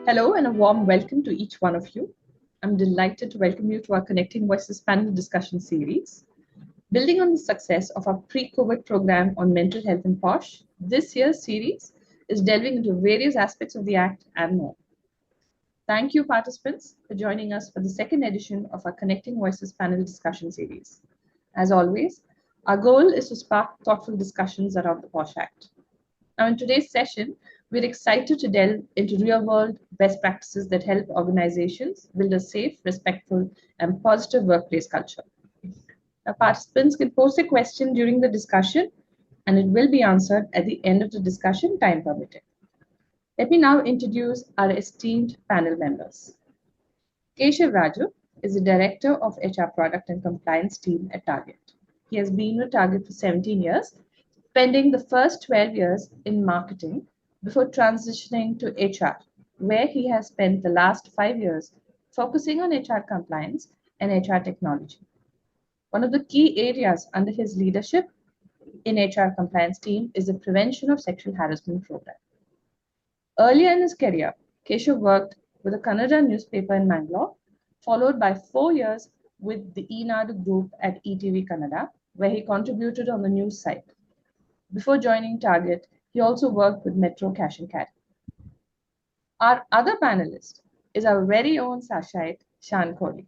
Hello and a warm welcome to each one of you. I'm delighted to welcome you to our Connecting Voices panel discussion series. Building on the success of our pre-COVID program on mental health and POSH, this year's series is delving into various aspects of the Act and more. Thank you, participants, for joining us for the second edition of our Connecting Voices panel discussion series. As always, our goal is to spark thoughtful discussions around the POSH Act. Now, in today's session, we're excited to delve into real-world best practices that help organizations build a safe, respectful, and positive workplace culture. Now, participants can post a question during the discussion, and it will be answered at the end of the discussion, time permitting. Let me now introduce our esteemed panel members. Keshav Raju is the Director of HR Product and Compliance Team at Target. He has been with Target for 17 years, spending the first 12 years in marketing before transitioning to HR, where he has spent the last 5 years focusing on HR compliance and HR technology. One of the key areas under his leadership in HR compliance team is the prevention of sexual harassment program. Earlier in his career, Keshav worked with a Kannada newspaper in Mangalore, followed by 4 years with the Enadu Group at ETV Kannada, where he contributed on the news side. Before joining Target, he also worked with Metro Cash and Carry. Our other panelist is our very own Sashite, Shan Kohli.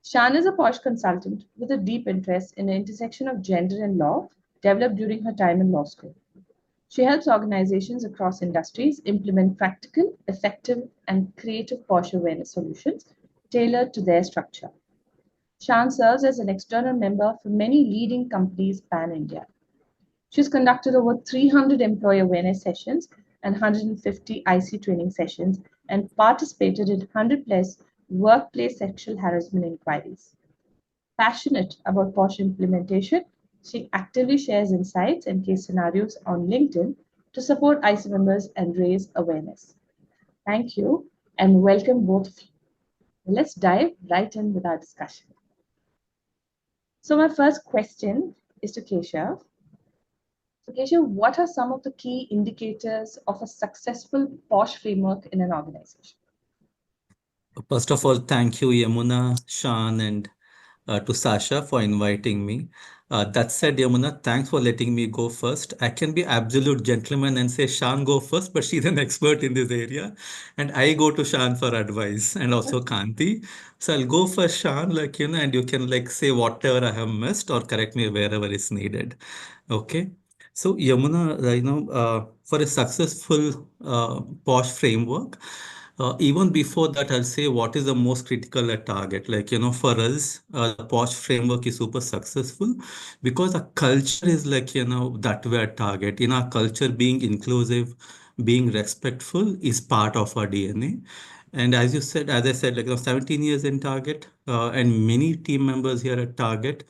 Shan is a POSH consultant with a deep interest in the intersection of gender and law developed during her time in law school. She helps organizations across industries implement practical, effective, and creative POSH awareness solutions tailored to their structure. Shan serves as an external member for many leading companies pan-India. She's conducted over 300 employee awareness sessions and 150 IC training sessions and participated in 100 plus workplace sexual harassment inquiries. Passionate about POSH implementation, she actively shares insights and case scenarios on LinkedIn to support IC members and raise awareness. Thank you and welcome both of you. Let's dive right in with our discussion. So my first question is to Keshav. So Keshav, what are some of the key indicators of a successful POSH framework in an organization? First of all, thank you, Yamuna, Shan, and to Sasha for inviting me. That said, Yamuna, thanks for letting me go first. I can be absolute gentleman and say Shan go first, but she's an expert in this area. And I go to Shan for advice and also Kanti. So I'll go for Shan, and you can say whatever I have missed or correct me wherever is needed. Okay. So Yamuna, for a successful POSH framework, even before that, I'll say what is the most critical at Target. For us, the POSH framework is super successful because our culture is that way at Target. In our culture, being inclusive, being respectful is part of our DNA. And as I said, 17 years in Target, and many team members here at Target.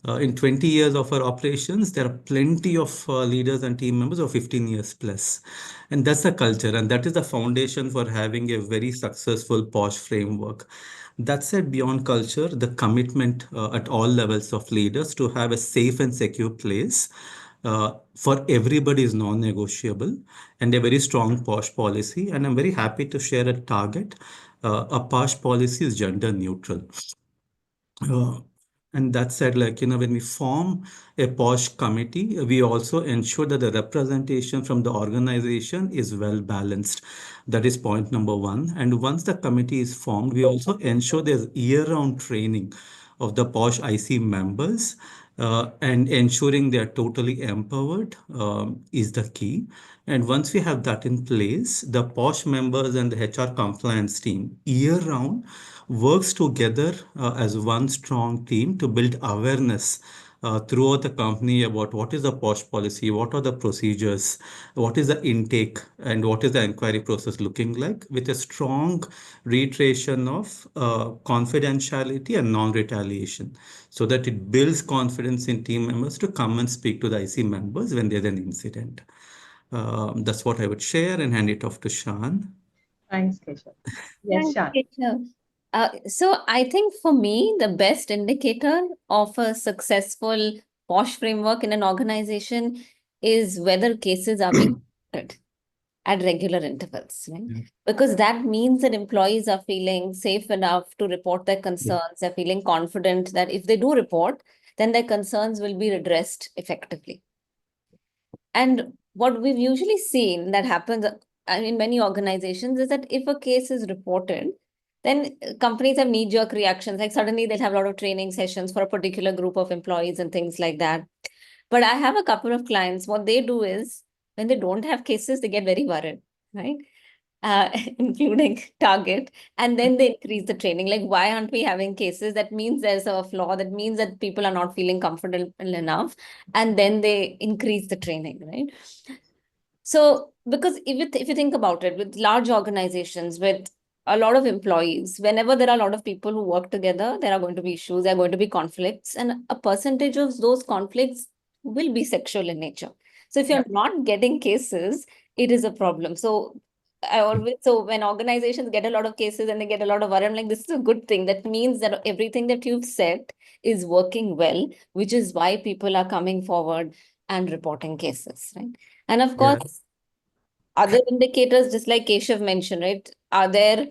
In 20 years of our operations, there are plenty of leaders and team members of 15 years plus. And that's the culture, and that is the foundation for having a very successful POSH framework. That said, beyond culture, the commitment at all levels of leaders to have a safe and secure place for everybody is non-negotiable, and a very strong POSH policy. And I'm very happy to share a target. A POSH policy is gender neutral. Uh, and that said, when we form a POSH committee, we also ensure that the representation from the organization is well balanced. That is point number one. And once the committee is formed, we also ensure there's year-round training of the POSH IC members, and ensuring they are totally empowered is the key. And once we have that in place, the POSH members and the HR compliance team year-round works together as one strong team to build awareness throughout the company about what is the POSH policy, what are the procedures, what is the intake, and what is the inquiry process looking like, with a strong reiteration of confidentiality and non-retaliation, so that it builds confidence in team members to come and speak to the IC members when there's an incident. That's what I would share and hand it off to Shan. Thanks, Keshav. Yes, Shan. Keshav. So I think for me, the best indicator of a successful POSH framework in an organization is whether cases are being started. at regular intervals, right? Yeah. Because that means that employees are feeling safe enough to report their concerns. They're feeling confident that if they do report, then their concerns will be addressed effectively. And what we've usually seen that happens in many organizations is that if a case is reported, then companies have knee-jerk reactions. Like suddenly they'll have a lot of training sessions for a particular group of employees and things like that. But I have a couple of clients, what they do is when they don't have cases, they get very worried, right? Including target, and then they increase the training. Like, why aren't we having cases? That means there's a flaw. That means that people are not feeling comfortable enough, and then they increase the training, right? So, because if you think about it, with large organizations, with a lot of employees, whenever there are a lot of people who work together, there are going to be issues, there are going to be conflicts, and a percentage of those conflicts will be sexual in nature. So, if you're not getting cases, it is a problem. So, when organizations get a lot of cases and they get a lot of worry, I'm like, this is a good thing. That means that everything that you've said is working well, which is why people are coming forward and reporting cases, right? And of course, other indicators, just like Keshav mentioned, right? Are there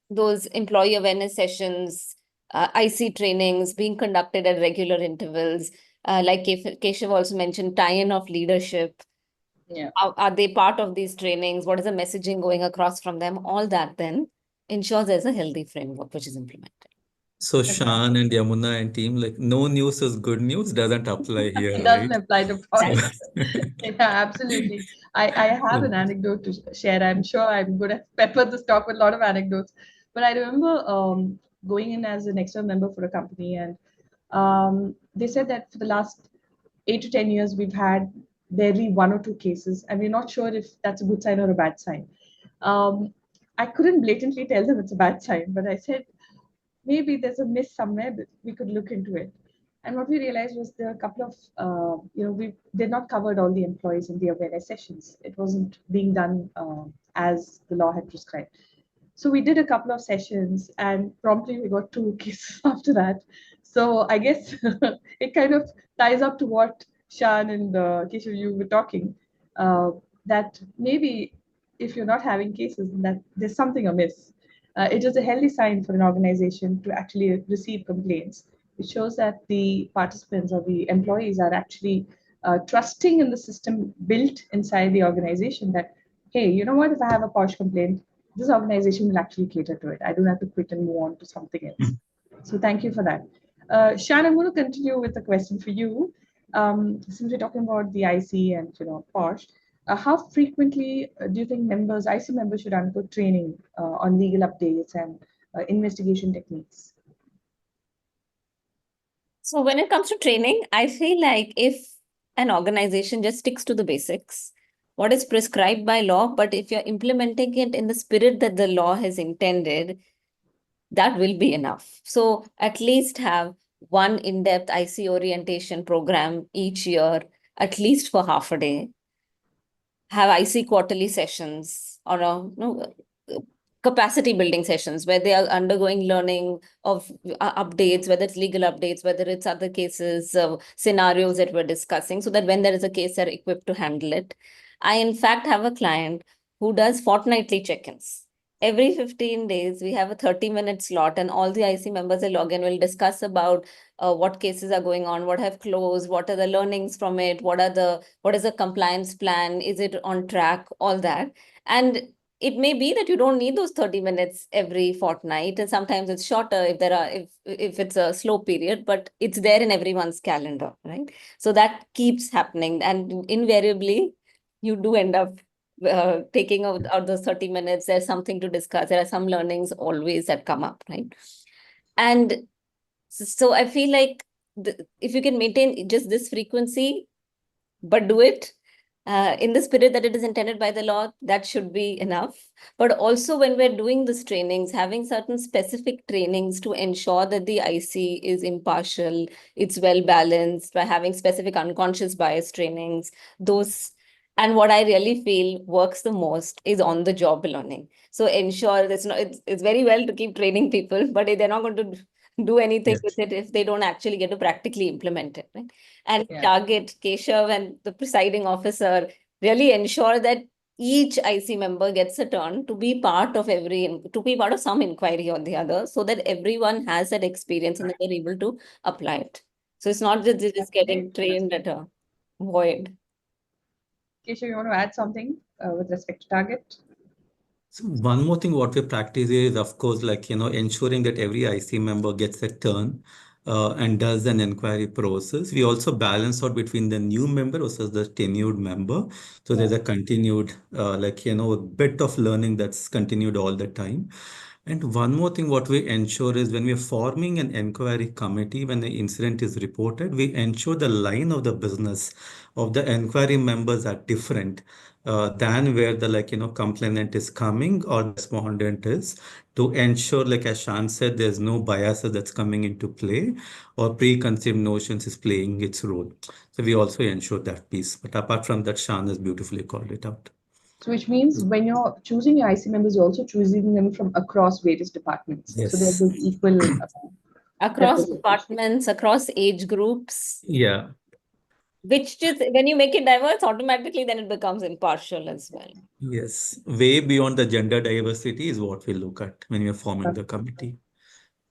those employee awareness sessions, IC trainings being conducted at regular intervals? Like Keshav also mentioned, tie-in of leadership. Yeah. Are they part of these trainings? What is the messaging going across from them? All that then ensures there's a healthy framework which is implemented. So Shan and Yamuna and team, like no news is good news doesn't apply here, It doesn't right? apply to So, POSH. Yeah, absolutely. I have an anecdote to share. I'm sure I'm going to pepper this talk with a lot of anecdotes. But I remember going in as an external member for a company, and they said that for the last 8 to 10 years, we've had barely one or two cases, and we're not sure if that's a good sign or a bad sign. Um, I couldn't blatantly tell them it's a bad sign, but I said, maybe there's a miss somewhere, but we could look into it. And what we realized was there are a couple of, we did not covered all the employees in the awareness sessions. It wasn't being done as the law had prescribed. So we did a couple of sessions, and promptly we got two cases after that. So I guess it kind of ties up to what Shan and Keshav, you were talking, uh, that maybe if you're not having cases, then that there's something amiss. It is a healthy sign for an organization to actually receive complaints. It shows that the participants or the employees are actually trusting in the system built inside the organization that, hey, you know what, if I have a POSH complaint, this organization will actually cater to it. I don't have to quit and move on to something else. So thank you for that. Shan, I'm going to continue with a question for you. Since we're talking about the IC and POSH, how frequently do you think IC members should undergo training on legal updates and investigation techniques? So when it comes to training, I feel like if an organization just sticks to the basics, what is prescribed by law, but if you're implementing it in the spirit that the law has intended, that will be enough. So at least have one in-depth IC orientation program each year, at least for half a day. Have IC quarterly sessions or capacity building sessions where they are undergoing learning of updates, whether it's legal updates, whether it's other cases, scenarios that we're discussing, so that when there is a case, they're equipped to handle it. I, in fact, have a client who does fortnightly check-ins. Every 15 days, we have a 30-minute slot, and all the IC members will log in. We'll discuss about what cases are going on, what have closed, what are the learnings from it, what is the compliance plan, is it on track, all that. And it may be that you don't need those 30 minutes every fortnight, and sometimes it's shorter if it's a slow period, but it's there in everyone's calendar, right? So that keeps happening, and invariably you do end up taking out those 30 minutes. There's something to discuss. There are some learnings always that come up, right? And so I feel like if you can maintain just this frequency, but do it in the spirit that it is intended by the law, that should be enough. But also when we're doing these trainings, having certain specific trainings to ensure that the IC is impartial, it's well balanced, by having specific unconscious bias trainings, those. And what I really feel works the most is on the job learning. So ensure it's very well to keep training people, but they're not going to do anything with it if they don't actually get to practically implement it, right? And target Keshav and the presiding officer really ensure that each IC member gets a turn to be part of some inquiry or the other, so that everyone has that experience and they're able to apply it. So it's not just they're just getting trained at a void. Keshav, you want to add something with respect to target? So one more thing what we practice is, of course, like, ensuring that every IC member gets a turn and does an inquiry process. We also balance out between the new member versus the tenured member. So there's a continued, bit of learning that's continued all the time. And one more thing, what we ensure is when we're forming an inquiry committee, when the incident is reported, we ensure the line of the business of the inquiry members are different than where the complainant is coming or the respondent is, to ensure, like as Shan said, there's no biases that's coming into play or preconceived notions is playing its role. So we also ensure that piece. But apart from that, Shan has beautifully called it out. So which means when you're choosing your IC members, you're also choosing them from across various departments. So there's Yes. this equal Across representation. departments, across age groups, Yeah. which just when you make it diverse, automatically then it becomes impartial as well. Yes. Way beyond the gender diversity is what we look at when we're forming the committee.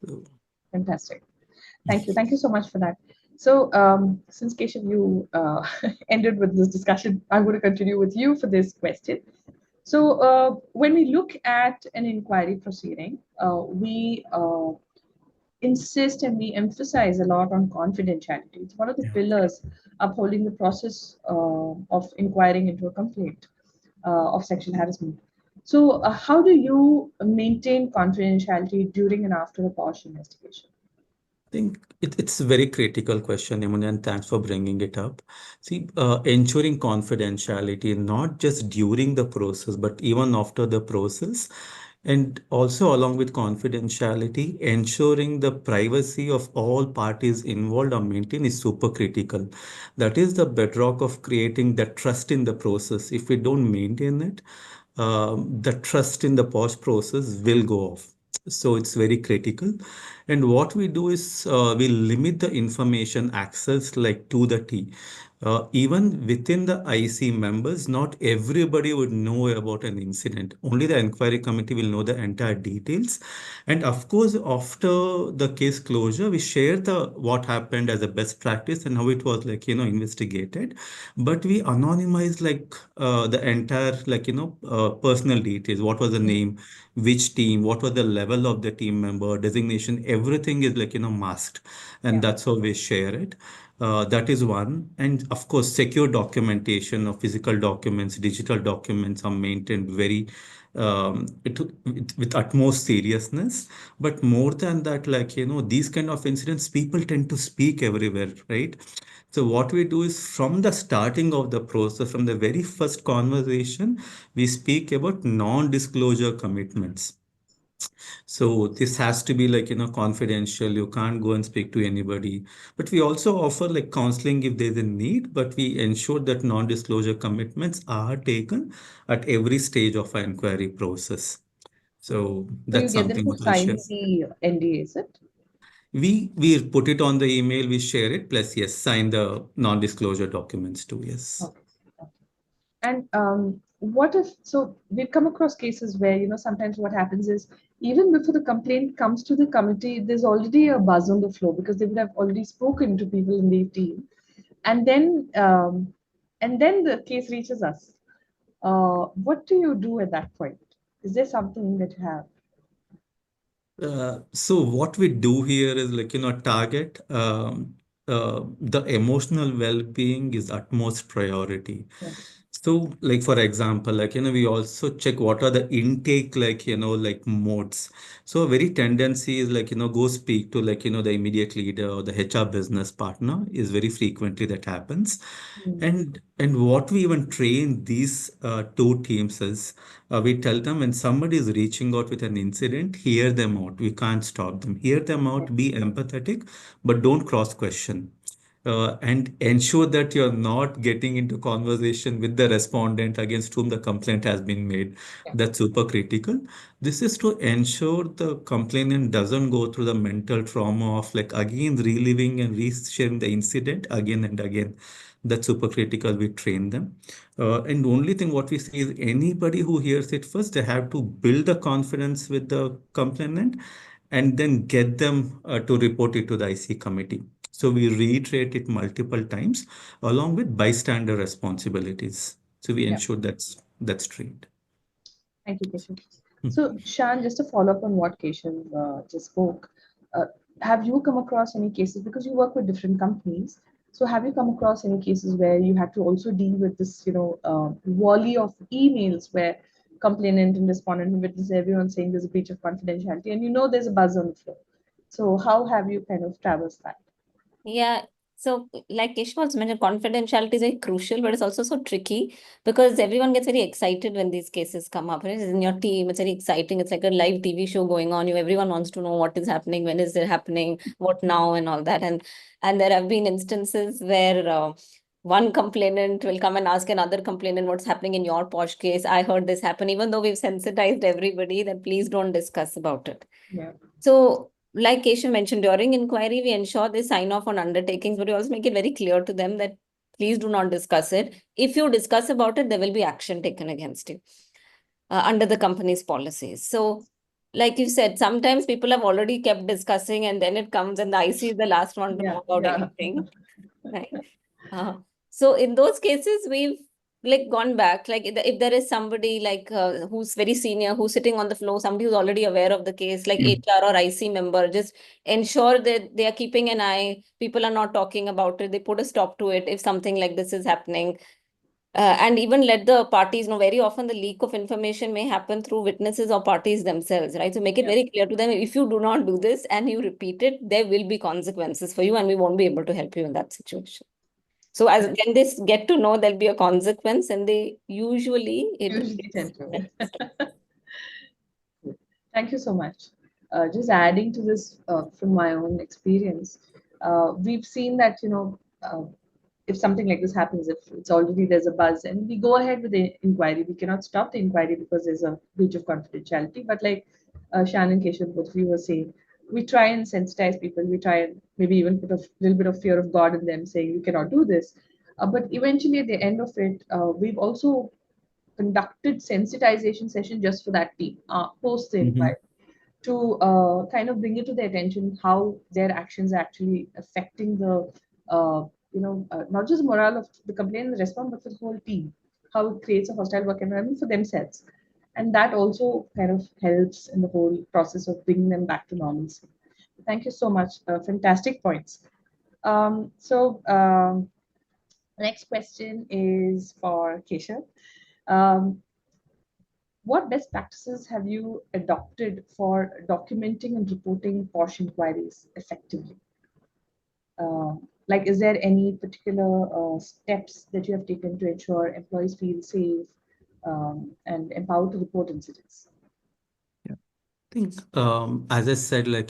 So, Fantastic. Thank you. Thank you so much for that. So since Keshav, you ended with this discussion, I'm going to continue with you for this question. So when we look at an inquiry proceeding, we insist and we emphasize a lot on confidentiality. It's one of the yeah. pillars upholding the process of inquiring into a complaint of sexual harassment. So how do you maintain confidentiality during and after a POSH investigation? I think it's a very critical question, Yamuna, and thanks for bringing it up. See, ensuring confidentiality, not just during the process, but even after the process. And also, along with confidentiality, ensuring the privacy of all parties involved or maintained is super critical. That is the bedrock of creating the trust in the process. If we don't maintain it, the trust in the POSH process will go off. So it's very critical. And what we do is we limit the information access like to the T. Even within the IC members, not everybody would know about an incident. Only the inquiry committee will know the entire details. And of course, after the case closure, we share the what happened as a best practice and how it was investigated. But we anonymize the entire personal details. What was the name, which team, what was the level of the team member, designation, everything is masked. And Yeah. that's how we share it. That is one. And of course, secure documentation of physical documents, digital documents are maintained very with utmost seriousness. But more than that, these kind of incidents, people tend to speak everywhere, right? So what we do is from the starting of the process, from the very first conversation, we speak about non-disclosure commitments. So this has to be confidential. You can't go and speak to anybody. But we also offer counseling if there's a need, but we ensure that non-disclosure commitments are taken at every stage of our inquiry process. So So you that's get them something to that we sign share. the NDA, is it? We put it on the email, we share it, plus yes, sign the non-disclosure documents too. Yes. Okay. Okay. And what if, so we've come across cases where, sometimes what happens is even before the complaint comes to the committee, there's already a buzz on the floor because they would have already spoken to people in the team. And then the case reaches us. What do you do at that point? Is there something that you have? So what we do here is target the emotional well-being is utmost priority. Yeah. So for example, we also check what are the intake modes. So a very tendency is go speak to the immediate leader or the HR business partner is very frequently that happens. Mm. And what we even train these two teams is we tell them when somebody is reaching out with an incident, hear them out. We can't stop them. Hear them Yeah. out, be empathetic, but don't cross question. And ensure that you're not getting into conversation with the respondent against whom the complaint has been made. Yeah. That's super critical. This is to ensure the complainant doesn't go through the mental trauma of again reliving and resharing the incident again and again. That's super critical. We train them. And the only thing what we see is anybody who hears it first, they have to build the confidence with the complainant and then get them to report it to the IC committee. So we reiterate it multiple times along with bystander responsibilities. So we Yeah. ensure that's trained. Thank you, Keshav. Hmm. So, Shan, just to follow up on what Keshav just spoke, uh, have you come across any cases, because you work with different companies, so have you come across any cases where you had to also deal with this, volley of emails where complainant and respondent and witness, everyone saying there's a breach of confidentiality, and there's a buzz on the floor. So how have you kind of traversed that? Yeah. So, like Keshav also mentioned, confidentiality is very crucial, but it's also so tricky because everyone gets very excited when these cases come up. Right? It's in your team, it's very exciting. It's like a live TV show going on. Everyone wants to know what is happening, when is it happening, what now, and all that. And there have been instances where one complainant will come and ask another complainant what's happening in your POSH case. I heard this happen, even though we've sensitized everybody that please don't discuss about it. Yeah. So, like Keshav mentioned, during inquiry, we ensure they sign off on undertakings, but we also make it very clear to them that please do not discuss it. If you discuss about it, there will be action taken against you under the company's policies. So, like you said, sometimes people have already kept discussing, and then it comes, and the IC is the last one to Yeah, know about yeah. anything. Right. So in those cases, we've like gone back. Like if there is somebody like who's very senior, who's sitting on the floor, somebody who's already aware of the case, like HR or IC member, just ensure that they are keeping an eye. People are not talking about it. They put a stop to it if something like this is happening. And even let the parties know. Very often the leak of information may happen through witnesses or parties themselves, right? So make it Yeah. very clear to them, if you do not do this and you repeat it, there will be consequences for you and we won't be able to help you in that situation. So as when they get to know there'll be a consequence, and they usually it Usually is. tend to. Thank you so much. Just adding to this from my own experience, we've seen that, if something like this happens, if it's already there's a buzz and we go ahead with the inquiry, we cannot stop the inquiry because there's a breach of confidentiality. But like Shannon, Keshav, both of you were saying, we try and sensitize people. We try and maybe even put a little bit of fear of God in them, saying you cannot do this. But eventually, at the end of it, we've also conducted sensitization session just for that team post the Mhm. inquiry to kind of bring it to their attention how their actions are actually affecting the not just morale of the complainant and the respondent but for the whole team, how it creates a hostile work environment for themselves, and that also kind of helps in the whole process of bringing them back to normalcy. Thank you so much, fantastic points. Next question is for Keshav. um, what best practices have you adopted for documenting and reporting POSH inquiries effectively? Uh, like, is there any particular steps that you have taken to ensure employees feel safe and empowered to report incidents? Yeah. I think, as I said, I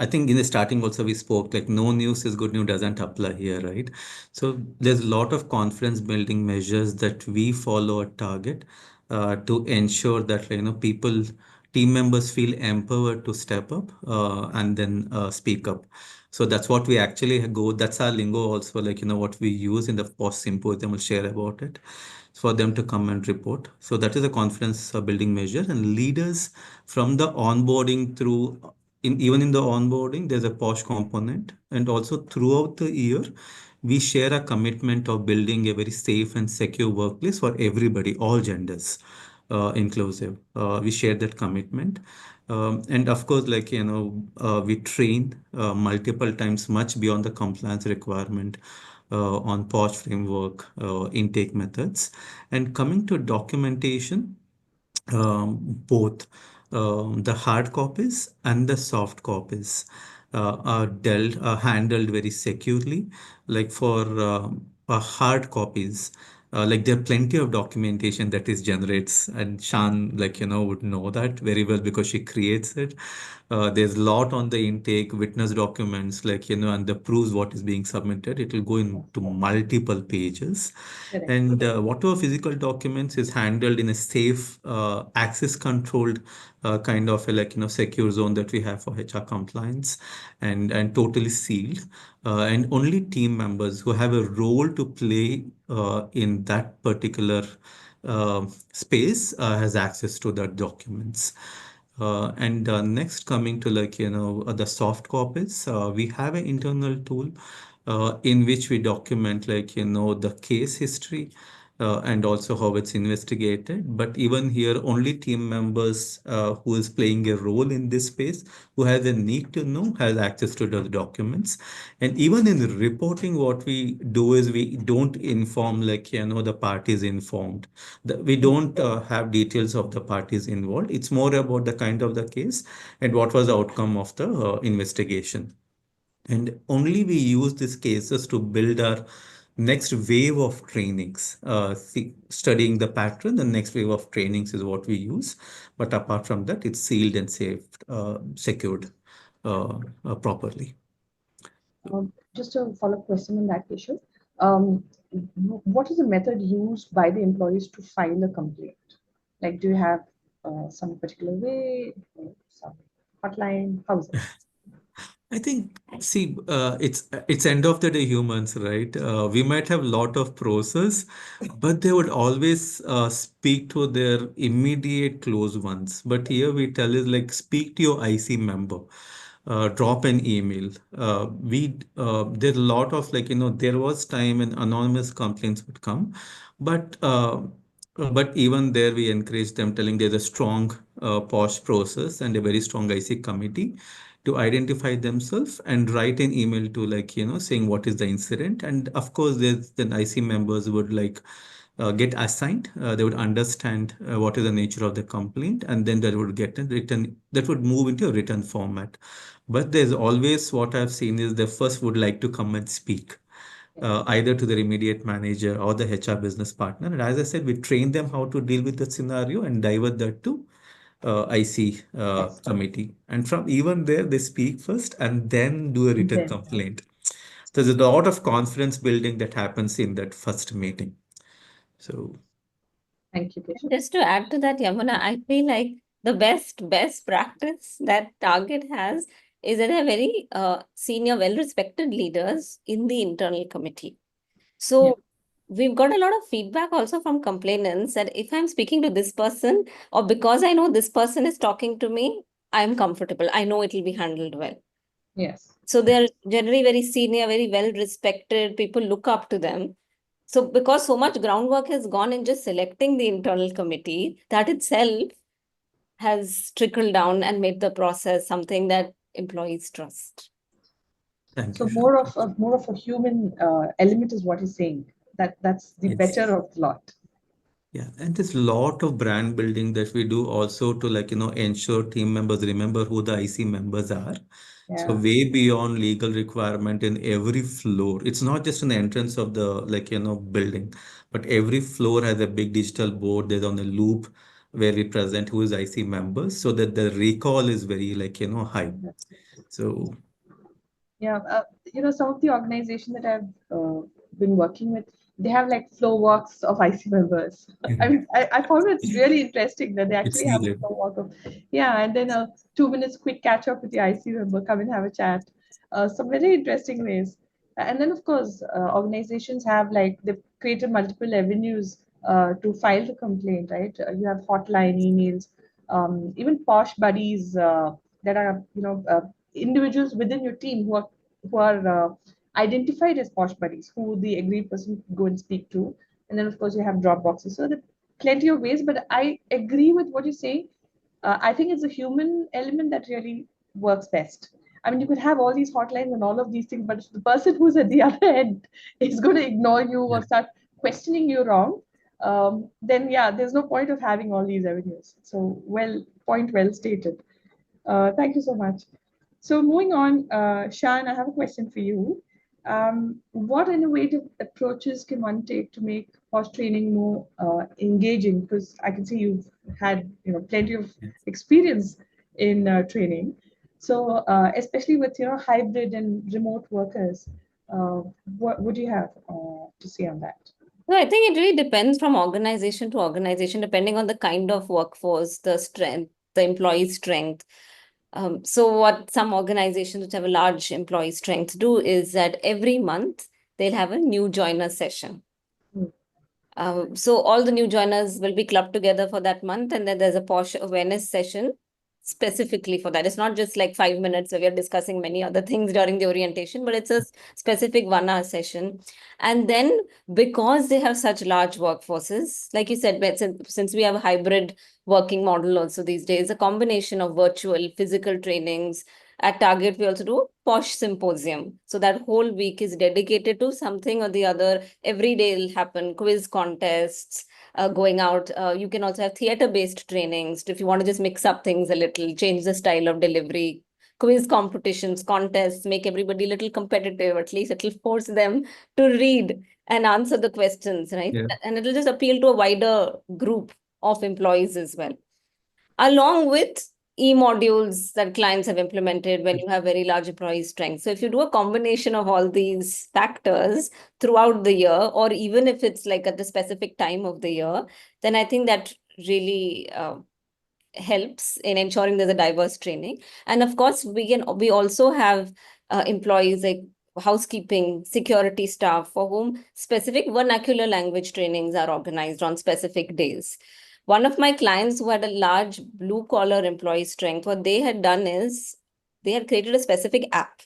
think in the starting also we spoke like no news is good news doesn't apply here, right? So there's a lot of confidence building measures that we follow at Target to ensure that team members feel empowered to step up and then speak up. So that's what we actually go. That's our lingo also, what we use in the post symposium. We'll share about it for them to come and report. So that is a confidence building measure. And leaders from the onboarding through, even in the onboarding, there's a POSH component. And also throughout the year, we share a commitment of building a very safe and secure workplace for everybody, all genders, inclusive. We share that commitment. And of course, we train multiple times, much beyond the compliance requirement on POSH framework, intake methods. And coming to documentation, both the hard copies and the soft copies are handled very securely. Like for hard copies, there are plenty of documentation that is generates, and Shan would know that very well because she creates it. There's a lot on the intake, witness documents, like, and the proofs what is being submitted. It will go into multiple pages. Correct. And whatever physical documents is handled in a safe, access controlled kind of a, like, secure zone that we have for HR compliance, and totally sealed. And only team members who have a role to play in that particular space has access to the documents. And next, coming to, like, the soft copies, we have an internal tool in which we document, like, the case history and also how it's investigated. But even here, only team members who is playing a role in this space, who has a need to know, has access to the documents. And even in the reporting, what we do is we don't inform, like, the parties informed. We don't have details of the parties involved. It's more about the kind of the case and what was the outcome of the investigation. And only we use these cases to build our next wave of trainings. Studying the pattern, the next wave of trainings is what we use. But apart from that, it's sealed and saved, secured properly. Just a follow-up question in that, Keshav. Um, what is the method used by the employees to file a complaint? Like, do you have some particular way, or some hotline? How is it? I think, see, it's end of the day humans, right? We might have lot of process, but they would always speak to their immediate close ones. But here we tell is, like, speak to your IC member, drop an email. There's a lot of, like, there was time when anonymous complaints would come, but even there we encourage them, telling there's a strong POSH process and a very strong IC committee to identify themselves and write an email to, like, saying what is the incident. And of course, there's then IC members would, like, get assigned. They would understand what is the nature of the complaint, and then that would get a written, that would move into a written format. But there's always, what I've seen is, they first would like to come and speak. Either to their immediate manager or the HR business partner. And as I said, we train them how to deal with the scenario and divert that to IC Yes. committee. And from even there, they speak first and then do a written Then, complaint. So there's a lot of confidence building that happens in that first meeting. So thank you, Keshav. Just to add to that, Yamuna, I feel like the best practice that Target has is that they're very senior, well-respected leaders in the internal committee. So we've got a lot of feedback also from complainants that if I'm speaking to this person, or because I know this person is talking to me, I'm comfortable. I know it will be handled well. Yes. So they're generally very senior, very well-respected. People look up to them. So because so much groundwork has gone in just selecting the internal committee, that itself has trickled down and made the process something that employees trust. thank So you, Sean. more of a human element is what he's saying. That's the Yes. better of the lot. Yeah, and there's a lot of brand building that we do also to, like, ensure team members remember who the IC members are. So Yeah. way beyond legal requirement in every floor. It's not just an entrance of the, like, building, but every floor has a big digital board. There's on a loop where we present who is IC members, so that the recall is very, like, high. So Yeah, some of the organizations that I've been working with, they have like flow walks of IC members. I mean, I found it's really interesting that they it's actually have a needed. flow walk of, yeah, and then a 2 minutes quick catch up with the IC member, come and have a chat. Some very interesting ways. And then, of course, organizations have like, they've created multiple avenues to file the complaint, right? You have hotline emails, even POSH buddies that are, individuals within your team who are identified as POSH buddies, who the agreed person could go and speak to. And then, of course, you have drop boxes. So there are plenty of ways, but I agree with what you say. I think it's a human element that really works best. I mean, you could have all these hotlines and all of these things, but if the person who's at the other end is going to ignore you Yeah. or start questioning you wrong, then yeah, there's no point of having all these avenues. So, point well stated. Thank you so much. So moving on, Shan, I have a question for you. What innovative approaches can one take to make POSH training more engaging? Because I can see you've had plenty of experience in training. So, especially with hybrid and remote workers, what would you have to say on that? No, I think it really depends from organization to organization, depending on the kind of workforce, the strength, the employee strength. So what some organizations which have a large employee strength do is that every month they'll have a new joiner session. Hmm. So all the new joiners will be clubbed together for that month, and then there's a POSH awareness session specifically for that. It's not just like 5 minutes where we are discussing many other things during the orientation, but it's a specific 1 hour session. And then because they have such large workforces, like you said, since we have a hybrid working model also these days, a combination of virtual, physical trainings. At Target, we also do POSH symposium. So that whole week is dedicated to something or the other. Every day will happen quiz contests, going out. You can also have theater-based trainings if you want to just mix up things a little, change the style of delivery. Quiz competitions, contests, make everybody a little competitive. At least it'll force them to read and answer the questions, right? Yeah. And it'll just appeal to a wider group of employees as well, along with e-modules that clients have implemented when you have very large employee strength. So if you do a combination of all these factors throughout the year, or even if it's like at the specific time of the year, then I think that really helps in ensuring there's a diverse training. And of course, we also have employees like housekeeping, security staff for whom specific vernacular language trainings are organized on specific days. One of my clients who had a large blue collar employee strength, what they had done is they had created a specific app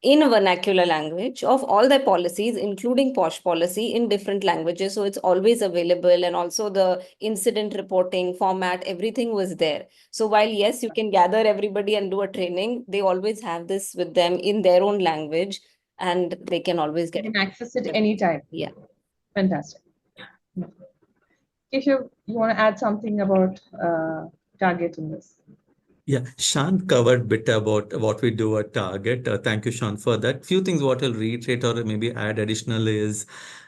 in a vernacular language of all their policies, including POSH policy in different languages. So it's always available. And also the incident reporting format, everything was there. So while, yes, you can gather everybody and do a training, they always have this with them in their own language, and they can always You get it. can access it anytime. Yeah. Fantastic. Keshav, you want to add something about Target in this? Yeah, Shan covered a bit about what we do at Target. Thank you, Shan, for that. Few things what I'll reiterate or maybe add additional is,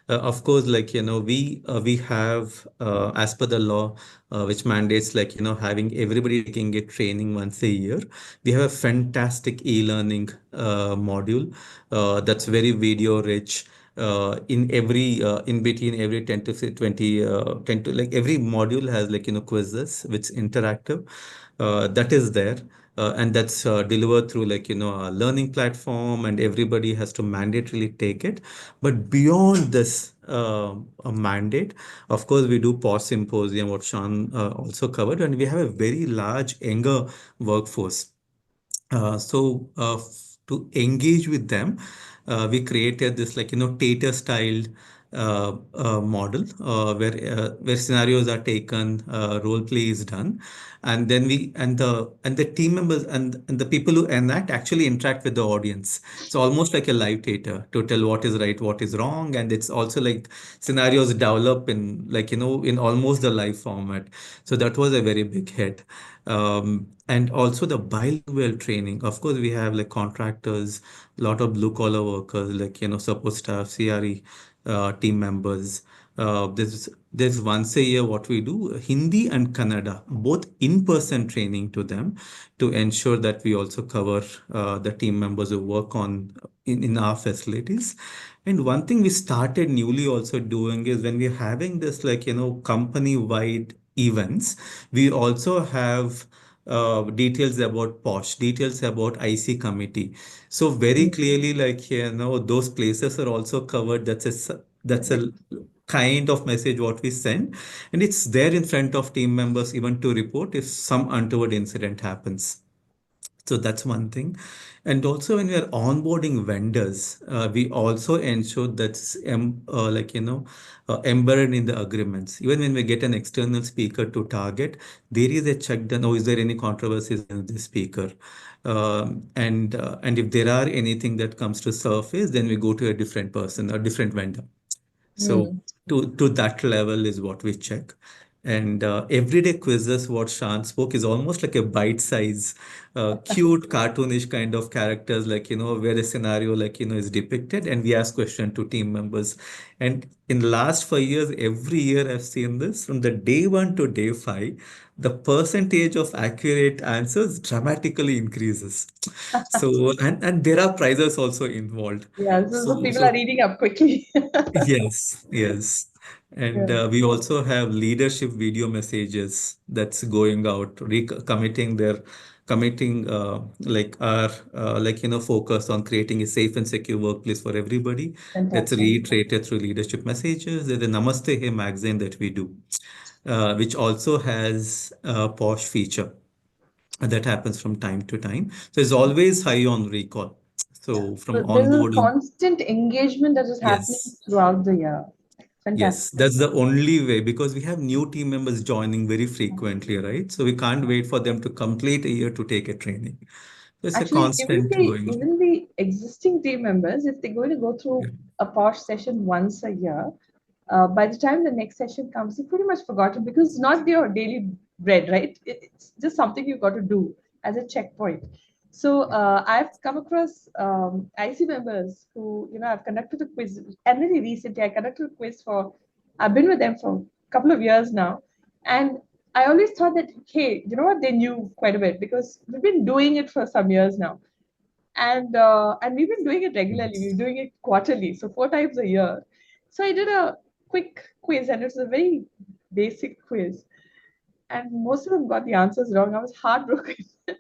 of course, like, we have, as per the law, which mandates like, having everybody taking a training once a year. We have a fantastic e-learning module that's very video rich. In between every 10 to 20, 10 to like every module has like, quizzes, which interactive. That is there. And that's delivered through like, a learning platform, and everybody has to mandatorily take it. But beyond this a mandate, of course, we do POSH symposium, what Sean also covered, and we have a very large younger workforce. To engage with them, we created this like Tater styled model where scenarios are taken, role play is done, and then we and the team members and the people who enact actually interact with the audience. It's almost like a live theater to tell what is right, what is wrong, and it's also like scenarios develop in like in almost the live format. So that was a very big hit. And also the bilingual training. Of course, we have like contractors, a lot of blue collar workers, like support staff, CRE team members. There's once a year what we do Hindi and Kannada, both in-person training to them to ensure that we also cover the team members who work in our facilities. And one thing we started newly also doing is when we're having this like company-wide events, we also have details about POSH, details about IC committee. So very clearly, like those places are also covered. That's a kind of message what we send, and it's there in front of team members even to report if some untoward incident happens. So that's one thing. And also when we are onboarding vendors, we also ensure that's embedded in the agreements. Even when we get an external speaker to Target, there is a check done. Oh, is there any controversies in this speaker? And if there are anything that comes to surface, then we go to a different person, a different vendor. So Mm. to that level is what we check. And everyday quizzes, what Shan spoke, is almost like a bite-size, cute, cartoonish kind of characters, like, where a scenario, like, is depicted, and we ask question to team members. And in the last 5 years, every year I've seen this, from the day one to day five, the percentage of accurate answers dramatically increases. So, and there are prizes also involved. Yeah, so So, people are so reading up quickly. yes, yes. And Yeah, we also have leadership video messages that's going out, committing like our focus on creating a safe and secure workplace for everybody. That's fantastic. reiterated through leadership messages. There's a Namaste Hey magazine that we do, which also has a POSH feature that happens from time to time. So it's always high on recall. So from So there's a onboarding, constant engagement that is happening yes. throughout the year. Yes, Fantastic. that's the only way, because we have new team members joining very frequently, right? So we can't wait for them to complete a year to take a training. So it's a Actually, constant going on. even the existing team members, if they're going to go Yeah. through a POSH session once a year, by the time the next session comes, you've pretty much forgotten because it's not your daily bread, right? It's just something you've got to do as a checkpoint. So I've come across IC members who, I've conducted a quiz, and very recently I conducted a quiz for, I've been with them for a couple of years now. And I always thought that, hey, you know what, they knew quite a bit because we've been doing it for some years now. And we've been doing it regularly. We're doing it quarterly, so 4 times a year. So I did a quick quiz, and it's a very basic quiz, and most of them got the answers wrong. I was heartbroken. So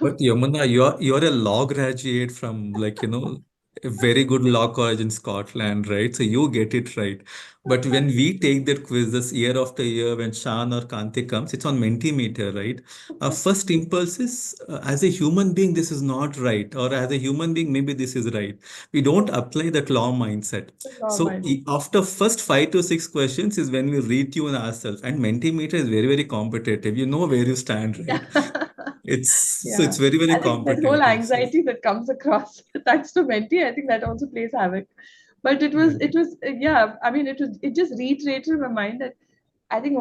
But Yamuna, you're a law graduate from, like, a very good law college in Scotland, right? So you get it right. But when we take that quizzes year after year, when Shan or Kanti comes, it's on Mentimeter, right? Our first impulse is, as a human being, this is not right, or as a human being, maybe this is right. We don't apply that law mindset. oh So my. after first 5 to 6 questions is when we retune ourselves, and Mentimeter is very, very competitive. You know where you stand, right? Yeah, It's very, very I think that whole competitive. So anxiety that comes across thanks to Menti, I think that also plays havoc. But yeah, yeah. I mean, it just reiterated in my mind that I think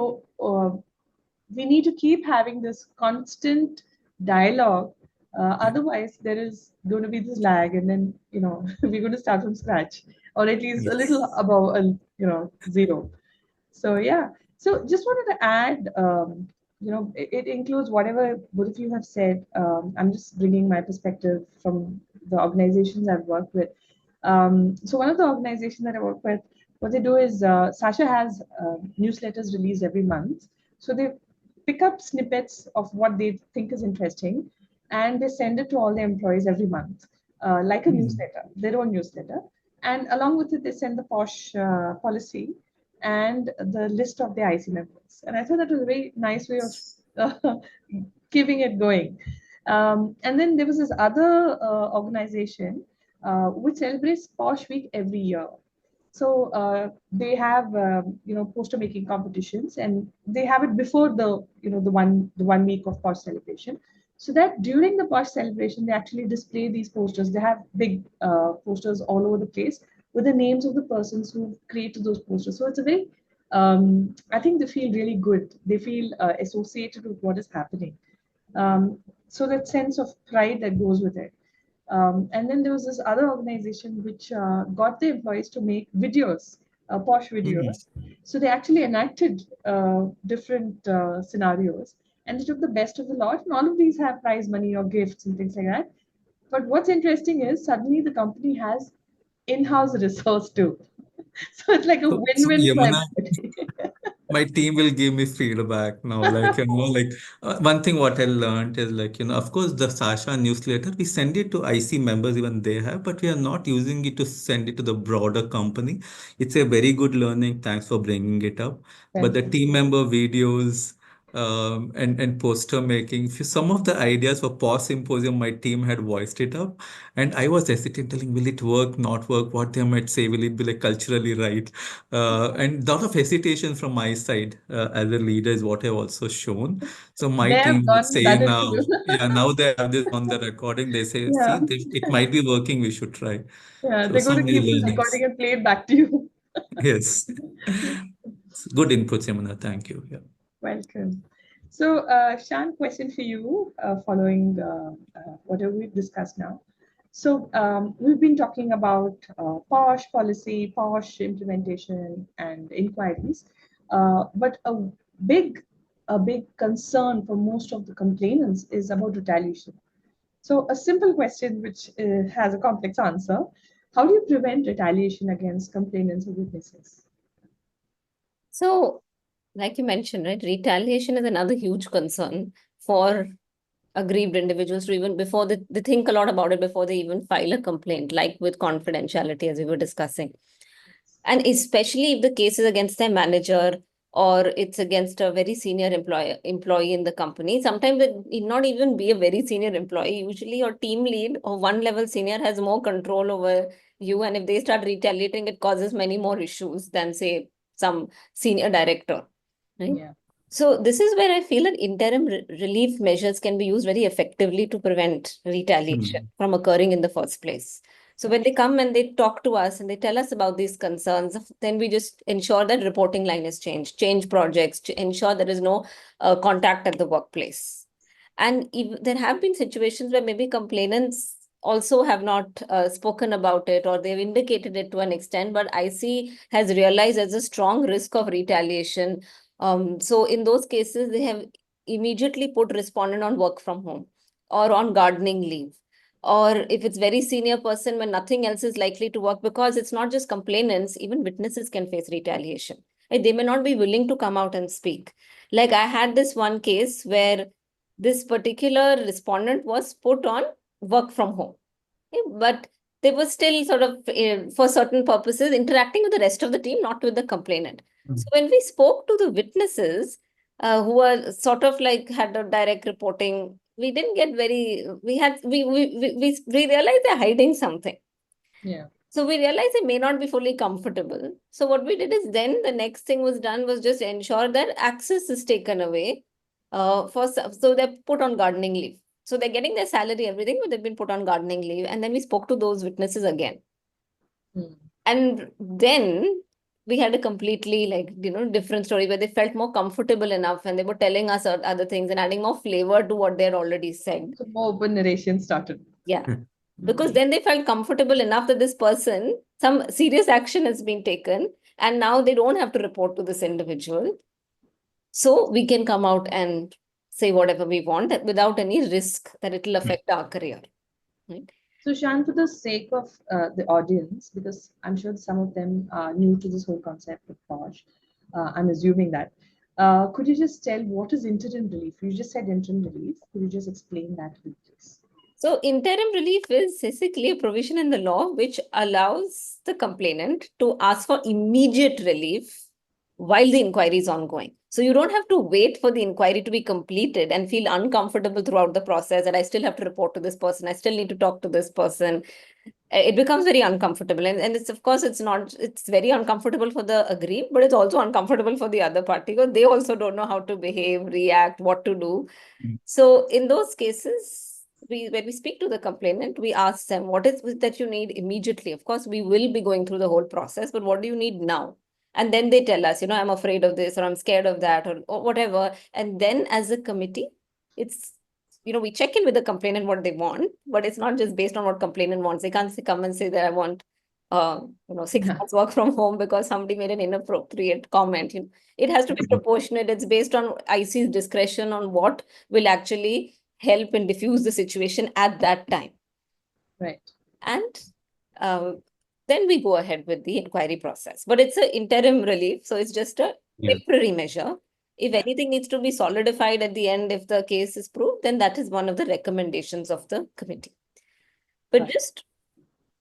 we need to keep having this constant dialogue. yeah, Otherwise, there is going to be this lag, and then we're going to start from scratch, or at least a little yes, above, zero. So yeah. So just wanted to add, it includes whatever both of you have said. I'm just bringing my perspective from the organizations I've worked with. So one of the organizations that I work with, what they do is Sasha has newsletters released every month. So they pick up snippets of what they think is interesting, and they send it to all the employees every month, like a mm, newsletter, their own newsletter. And along with it, they send the POSH policy and the list of the IC members. And I thought that was a very nice way of uh, keeping it going. And then there was this other organization which celebrates POSH Week every year. So they have poster making competitions, and they have it before the one week of POSH celebration. So that during the POSH celebration, they actually display these posters. They have big posters all over the place with the names of the persons who created those posters. So it's a very I think they feel really good. They feel associated with what is happening. So that sense of pride that goes with it. And then there was this other organization which got the employees to make videos, posh mm. videos. So they actually enacted different scenarios, and they took the best of the lot. And all of these have prize money or gifts and things like that. But what's interesting is suddenly the company has in-house resource too. So it's like a So win-win for Yamuna, everybody. my team will give me feedback now. Like, one thing what I learned is, like, of course, the Sasha newsletter, we send it to IC members, even they have, but we are not using it to send it to the broader company. It's a very good learning. Thanks for bringing it up. But the Fantastic. team member videos, and poster making, some of the ideas for POS symposium, my team had voiced it up. And I was hesitant, telling, will it work, not work, what they might say, will it be like culturally right? And a lot of hesitation from my side as a leader is what I've also shown. So my They have team would gone say done it for now, you. yeah, now they have this on the recording. They say, see, Yeah. it might be working. We should try. Yeah, So they're so going to many keep this learnings. recording and play it back to you. Yes. Good inputs, Yamuna. Thank you. Yeah. Welcome. So, Shan, question for you following whatever we've discussed now. So, we've been talking about POSH policy, POSH implementation, and inquiries, but big, a big concern for most of the complainants is about retaliation. So, a simple question which has a complex answer: how do you prevent retaliation against complainants or witnesses? So, like you mentioned, right, retaliation is another huge concern for aggrieved individuals to even before they think a lot about it before they even file a complaint, like with confidentiality, as we were discussing. And especially if the case is against their manager or it's against a very senior employee in the company. Sometimes it need not even be a very senior employee. Usually your team lead or one level senior has more control over you. And if they start retaliating, it causes many more issues than, say, some senior director. Right? Yeah. So this is where I feel that interim relief measures can be used very effectively to prevent retaliation from occurring in the first place. So when they come and they talk to us and they tell us about these concerns, then we just ensure that reporting line is changed, change projects, to ensure there is no contact at the workplace. And there have been situations where maybe complainants also have not spoken about it or they've indicated it to an extent, but IC has realized there's a strong risk of retaliation. So in those cases, they have immediately put respondent on work from home or on gardening leave. Or if it's very senior person when nothing else is likely to work, because it's not just complainants, even witnesses can face retaliation. Right? They may not be willing to come out and speak. Like I had this one case where this particular respondent was put on work from home. Okay? But they were still sort of, for certain purposes, interacting with the rest of the team, not with the complainant. So when we spoke to the witnesses who were sort of like had a direct reporting, we didn't get very, we realized they're hiding something. Yeah. So we realized they may not be fully comfortable. So what we did is then the next thing was done was just ensure that access is taken away so they're put on gardening leave. So they're getting their salary, everything, but they've been put on gardening leave. And then we spoke to those witnesses again. And then we had a completely different story where they felt more comfortable enough and they were telling us other things and adding more flavor to what they had already said. So more open narration started. Yeah. Because then they felt comfortable enough that this person, some serious action has been taken, and now they don't have to report to this individual. So we can come out and say whatever we want without any risk that it will affect our career. Right? So, Shan, for the sake of the audience, because I'm sure some of them are new to this whole concept of POSH, I'm assuming that. Could you just tell what is interim relief? You just said interim relief. Could you just explain that, please? So interim relief is basically a provision in the law which allows the complainant to ask for immediate relief while the inquiry is ongoing. So you don't have to wait for the inquiry to be completed and feel uncomfortable throughout the process that I still have to report to this person, I still need to talk to this person. It becomes very uncomfortable. And it's, of course, it's very uncomfortable for the aggrieved, but it's also uncomfortable for the other party because they also don't know how to behave, react, what to do. So in those cases, when we speak to the complainant, we ask them, what is it that you need immediately? Of course, we will be going through the whole process, but what do you need now? And then they tell us, I'm afraid of this, or I'm scared of that, or whatever. And then as a committee, it's, we check in with the complainant what they want, but it's not just based on what complainant wants. They can't come and say that I want 6 months work from home because somebody made an inappropriate comment. It has to be proportionate. It's based on IC's discretion on what will actually help and diffuse the situation at that time. Right. And then we go ahead with the inquiry process. But it's an interim relief, so it's just a temporary measure. If anything needs to be solidified at the end, if the case is proved, then that is one of the recommendations of the committee. But just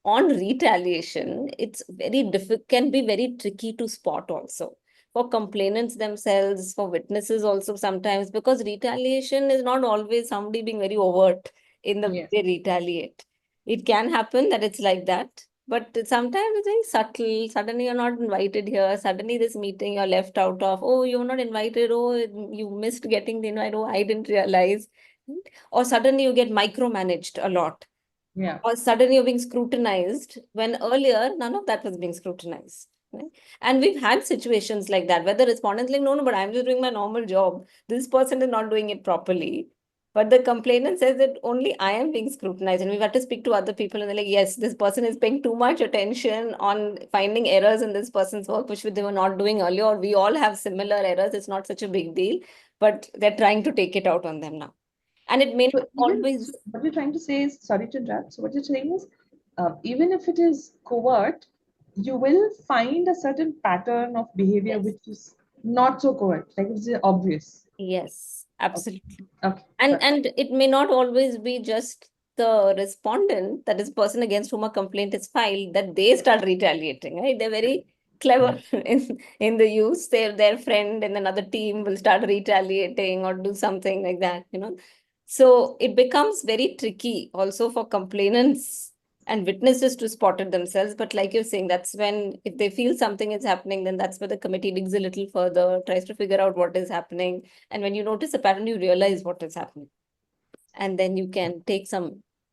on retaliation, it's very difficult, can be very tricky to spot also. For complainants themselves, for witnesses also sometimes, because retaliation is not always somebody being very overt in the way they retaliate. It can happen that it's like that, but sometimes it's very subtle. Suddenly you're not invited here. Suddenly this meeting you're left out of. Oh, you're not invited. Oh, you missed getting the invite. Oh, I didn't realize. Or suddenly you get micromanaged a lot. Yeah. Or suddenly you're being scrutinized when earlier none of that was being scrutinized. Right? And we've had situations like that where the respondent's like, no, but I'm just doing my normal job. This person is not doing it properly. But the complainant says that only I am being scrutinized. And we've had to speak to other people and they're like, yes, this person is paying too much attention on finding errors in this person's work, which they were not doing earlier. Or we all have similar errors. It's not such a big deal, but they're trying to take it out on them now. And it may not always. So what you're trying to say is, sorry to interrupt. So what you're saying is, even if it is covert, you will find a certain pattern of behavior Yes. which is not so covert, like it's obvious. Yes, absolutely. Okay. And it may not always be just the respondent, that is person against whom a complaint is filed, that they start retaliating, right? They're very clever in the use. Their friend in another team will start retaliating or do something like that, you know. So it becomes very tricky also for complainants and witnesses to spot it themselves. But like you're saying, that's when, if they feel something is happening, then that's where the committee digs a little further, tries to figure out what is happening. And when you notice a pattern, you realize what is happening. And then you can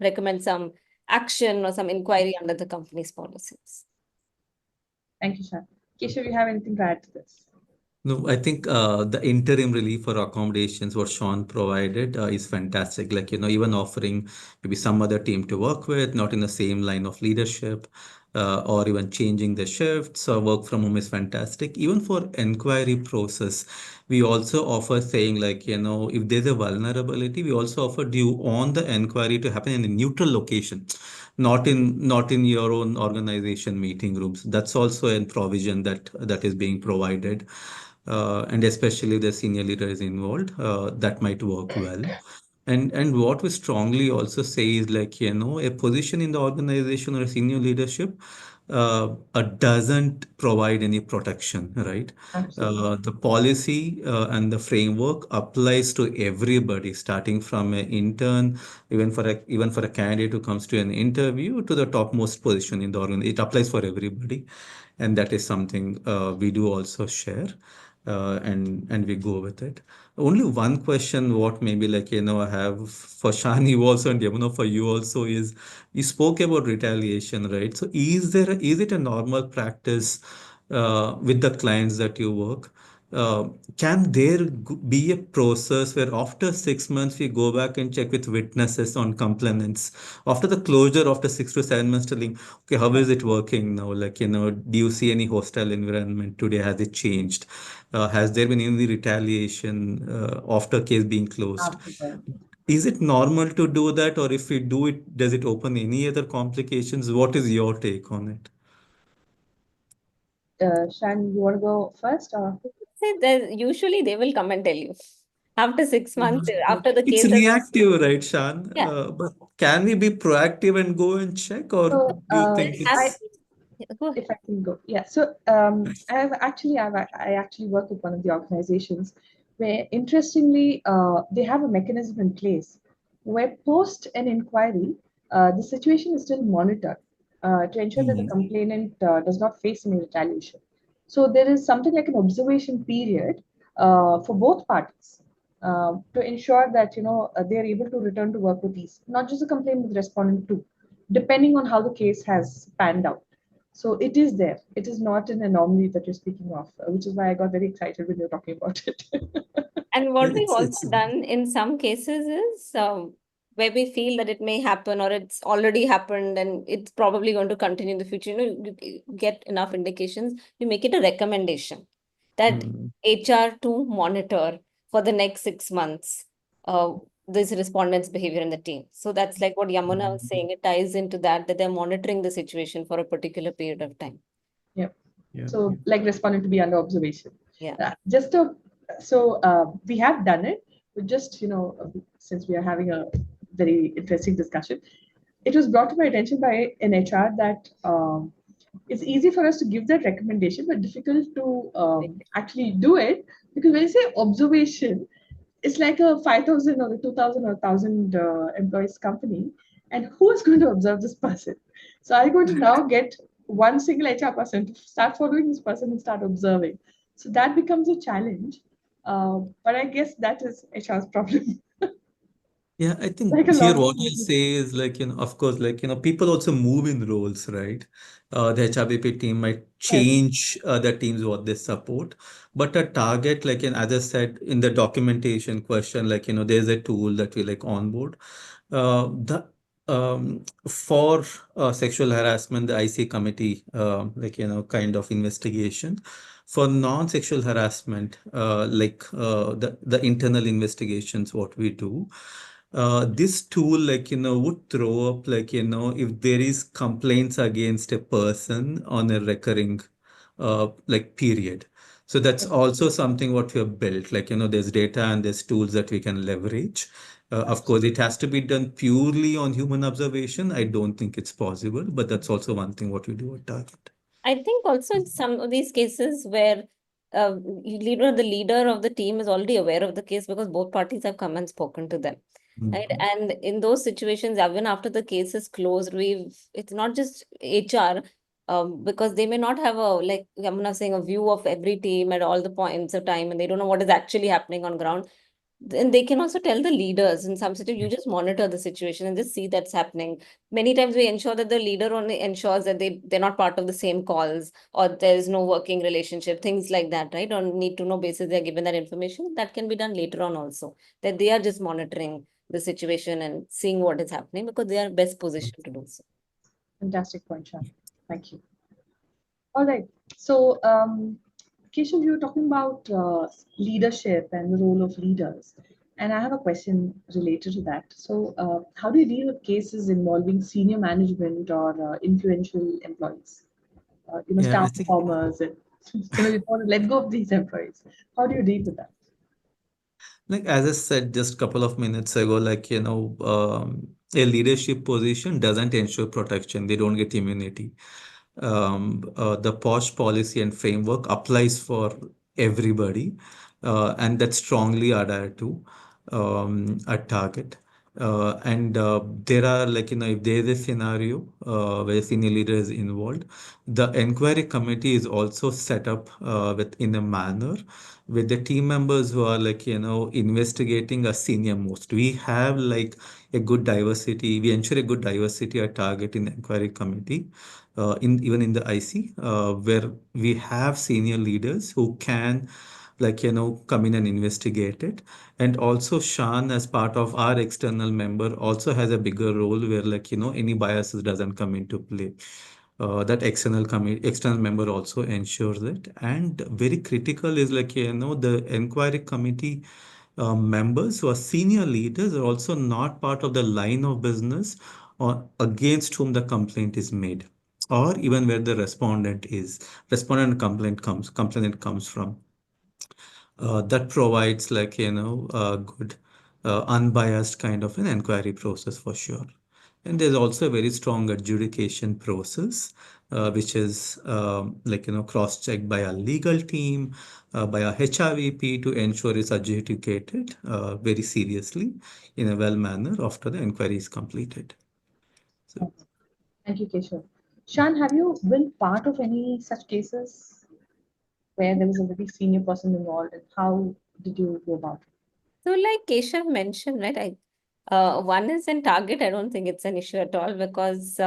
recommend some action or some inquiry under the company's policies. Thank you, Shan. Keshav, you have anything to add to this? No, I think the interim relief or accommodations what Sean provided is fantastic. Like, even offering maybe some other team to work with, not in the same line of leadership, or even changing the shifts or work from home is fantastic. Even for inquiry process, we also offer saying like, if there's a vulnerability, we also offer due on the inquiry to happen in a neutral location, not in your own organization meeting rooms. That's also a provision that is being provided. And especially the senior leader is involved, that might work well. And what we strongly also say is like, a position in the organization or a senior leadership doesn't provide any protection, right? Absolutely. The policy and the framework applies to everybody, starting from an intern, even for a candidate who comes to an interview, to the topmost position in the organization. It applies for everybody, and that is something we do also share, and we go with it. Only one question, what maybe like, I have for Shani also and Yamuna for you also is, you spoke about retaliation, right? So is it a normal practice with the clients that you work? Uh, can there be a process where after 6 months we go back and check with witnesses on complainants after the closure after 6 to 7 months, telling, okay, how is it working now? Like, do you see any hostile environment today? Has it changed? Has there been any retaliation after case being closed? After that. Is it normal to do that, or if we do it, does it open any other complications? What is your take on it? Shan, you want to go first? Or? Say that usually they will come and tell you after 6 months, Mhm. after the It's case has. reactive, right, Shan? Yeah. But can we be proactive and go and check, or So, do you There think have it's? Go if ahead. I can go, yeah. So I actually work with one of the organizations where, interestingly, they have a mechanism in place where post an inquiry, the situation is still monitored to ensure that the Mhm. complainant does not face any retaliation. So there is something like an observation period for both parties to ensure that they are able to return to work with ease, not just the complainant, but the respondent too, depending on how the case has panned out. So it is there. It is not an anomaly that you're speaking of, which is why I got very excited when you're talking about it. And what we've It's also done in some cases is where we feel that it may happen or it's already happened and it's probably going to continue in the future. You get enough indications, you make it a recommendation that Mm. HR to monitor for the next 6 months this respondent's behavior in the team. So that's like what Yamuna was saying. It ties into that they're monitoring the situation for a particular period of time. Yeah. Yeah. So like responding to be under observation. Yeah. Just to, so we have done it, but just, since we are having a very interesting discussion, it was brought to my attention by an HR that it's easy for us to give that recommendation, but difficult to actually do it, because when you say observation, it's like a 5,000 or a 2,000 or 1,000 employees company, and who is going to observe this person? So I'm going to now get one single HR person to start following this person and start observing. So that becomes a challenge. But I guess that is HR's problem. Yeah, I think Like a here lot of what I'll people. say is like, of course, like, people also move in roles, right? The HRBP team might Yes. change the teams what they support, but a target, like, as I said in the documentation question, like, there's a tool that we like onboard. The For sexual harassment, the IC committee, like, kind of investigation. For non-sexual harassment, the internal investigations, what we do, this tool, like, would throw up, like, if there is complaints against a person on a recurring, like, period. So that's also something what we have built. Like, there's data and there's tools that we can leverage. Of course, it has to be done purely on human observation. I don't think it's possible, but that's also one thing what we do at Target. I think also in some of these cases where the leader of the team is already aware of the case because both parties have come and spoken to them. Right. Mhm. And in those situations, even after the case is closed, it's not just HR, because they may not have like I'm not saying, a view of every team at all the points of time, and they don't know what is actually happening on ground. Then they can also tell the leaders in some situation, you just monitor the situation and just see that's happening. Many times we ensure that the leader only ensures that they're not part of the same calls, or there's no working relationship, things like that, right? On need to know basis they're given that information. That can be done later on also, that they are just monitoring the situation and seeing what is happening because they are best positioned to do so. Fantastic point, Shan. Thank you. All right. So, Keshav, you were talking about leadership and the role of leaders. And I have a question related to that. So, how do you deal with cases involving senior management or influential employees? Yeah, I Star think performers, and you want to let go of these employees. How do you deal with that? like as I said just a couple of minutes ago, like, a leadership position doesn't ensure protection. They don't get immunity. The POSH policy and framework applies for everybody, and that's strongly adhered to at Target. And there are, like, if there is a scenario where senior leader is involved, the inquiry committee is also set up in a manner with the team members who are, like, investigating a senior most. We have like a good diversity. We ensure a good diversity at Target in the inquiry committee, in even in the IC, where we have senior leaders who can, like, come in and investigate it. And also Shan, as part of our external member, also has a bigger role where, like, any biases doesn't come into play. That external member also ensures it. And very critical is, like, the inquiry committee members who are senior leaders are also not part of the line of business or against whom the complaint is made, or even where the respondent complainant comes from. That provides, like, a good, unbiased kind of an inquiry process for sure. And there's also a very strong adjudication process, which is, like, cross-checked by our legal team, by our HRVP, to ensure it's adjudicated very seriously in a well manner after the inquiry is completed. So, Thank you, Keshav. Shan, have you been part of any such cases where there was a very senior person involved, and how did you go about it? So, like Keshav mentioned, right? One is in Target. I don't think it's an issue at all because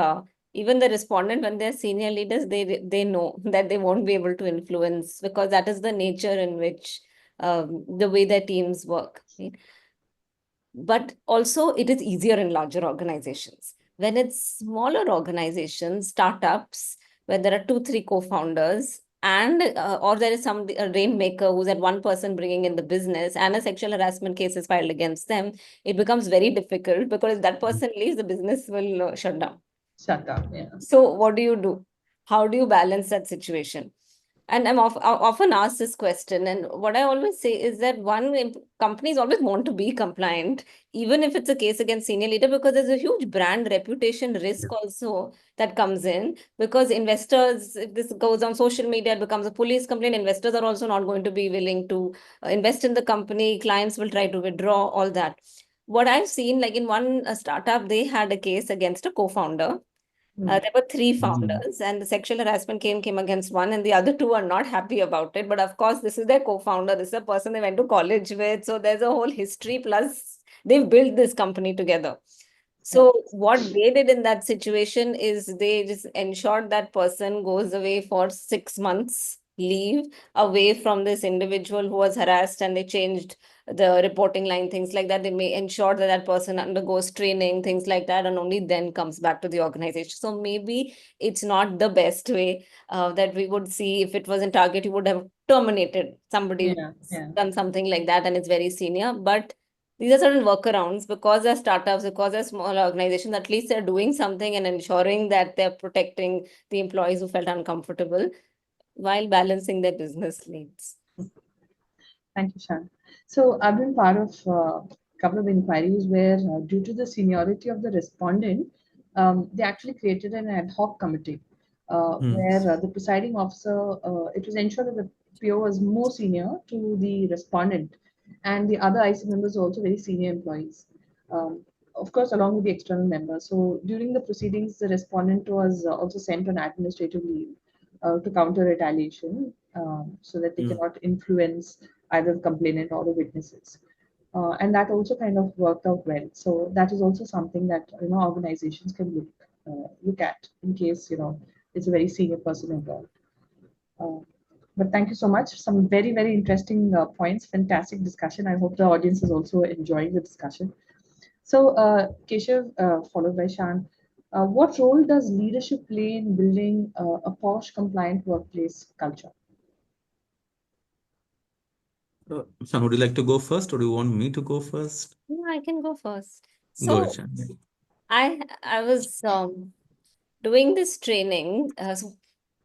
even the respondent, when they're senior leaders, they know that they won't be able to influence because that is the nature in which the way their teams work. Right? But also, it is easier in larger organizations. When it's smaller organizations, startups, where there are two, three co-founders, and or there is a rainmaker who's at one person bringing in the business, and a sexual harassment case is filed against them, it becomes very difficult because if that person leaves, the business will shut down. Shut up. Yeah. So what do you do? How do you balance that situation? And often asked this question, and what I always say is that companies always want to be compliant, even if it's a case against senior leader, because there's a huge brand reputation risk also that comes in. Because investors, if this goes on social media, it becomes a police complaint. Investors are also not going to be willing to invest in the company. Clients will try to withdraw all that. What I've seen, like in one startup, they had a case against a co-founder There were three Mm. founders, and the sexual harassment came against one, and the other two are not happy about it. But of course, this is their co-founder. This is a person they went to college with. So there's a whole history. Plus, they've built this company together. So what they did in that situation is they just ensured that person goes away for 6 months leave away from this individual who was harassed, and they changed the reporting line, things like that. They may ensure that that person undergoes training, things like that, and only then comes back to the organization. So maybe it's not the best way that we would see. If it was in Target, you would have terminated somebody Yeah, who's yeah. done something like that and it's very senior. But these are certain workarounds because they're startups, because they're small organizations. At least they're doing something and ensuring that they're protecting the employees who felt uncomfortable while balancing their business needs. Thank you, Shan. So I've been part of a couple of inquiries where, due to the seniority of the respondent, they actually created an ad hoc committee where the presiding officer, it was ensured that the PO was more senior to the respondent, and the other IC members were also very senior employees. Of course, along with the external members. So during the proceedings, the respondent was also sent on administrative leave to counter retaliation, so that they cannot influence either the complainant or the witnesses. And that also kind of worked out well. So that is also something that organizations can look at in case it's a very senior person involved. Uh, but thank you so much. Some very very interesting points. Fantastic discussion. I hope the audience is also enjoying the discussion. So Keshav, followed by Shan. What role does leadership play in building a POSH compliant workplace culture? Shan, would you like to go first, or do you want me to go first? Yeah, I can go first. Go ahead, So Shan. I was doing this training